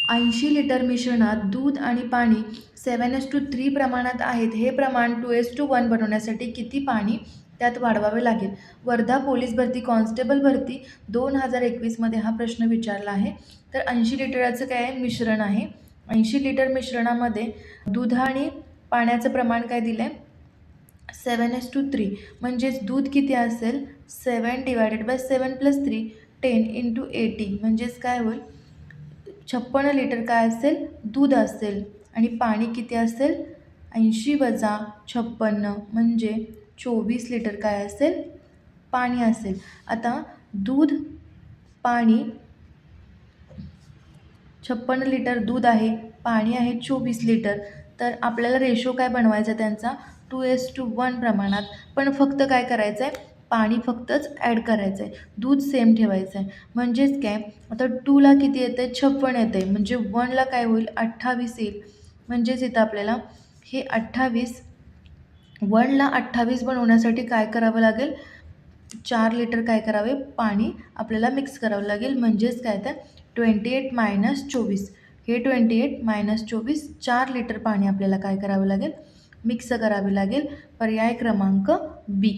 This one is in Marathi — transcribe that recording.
80 लिटर मिश्रणात दूध आणि पाणी 7:3 प्रमाणात आहेत. हे प्रमाण 2:1 बनवण्यासाठी किती पाणी त्यात वाढवावे लागेल? वर्धा पोलीस भरती कॉन्स्टेबल भरती 2021मध्ये हा प्रश्न विचारला आहे. तर 80 लिटराचं काय आहे? मिश्रण आहे. 80 लिटर मिश्रणामध्ये दूध आणि पाण्याचं प्रमाण काय दिलं आहे? 7:3. म्हणजेच दूध किती असेल? 7 डिवायडेड बाय 7 + 3 10 × 80 म्हणजेच काय होईल? 56 लिटर काय असेल? दूध असेल. आणि पाणी किती असेल? 80 - 56 म्हणजे 24 लिटर काय असेल? पाणी असेल. आता दूध, पाणी 56 लिटर दूध आहे, पाणी आहे 24 लिटर. तर आपल्याला रेशो काय बनवायचा त्यांचा? 2:1 प्रमाणात. पण फक्त काय करायचं आहे? पाणी फक्तच ॲड करायचं आहे, दूध सेम ठेवायचं आहे. म्हणजेच काय, आता 2ला किती येतं आहे? 56 येतं आहे. म्हणजे 1ला काय होईल? 28 येईल. म्हणजेच इथं आपल्याला हे 28, 1ला 28 बनवण्यासाठी काय करावं लागेल? 4 लिटर काय करावे? पाणी आपल्याला मिक्स करावं लागेल. म्हणजेच काय तर 28 - 24. हे 28 - 24 4 लिटर पाणी आपल्याला काय करावं लागेल? मिक्स करावे लागेल. पर्याय क्रमांक बी.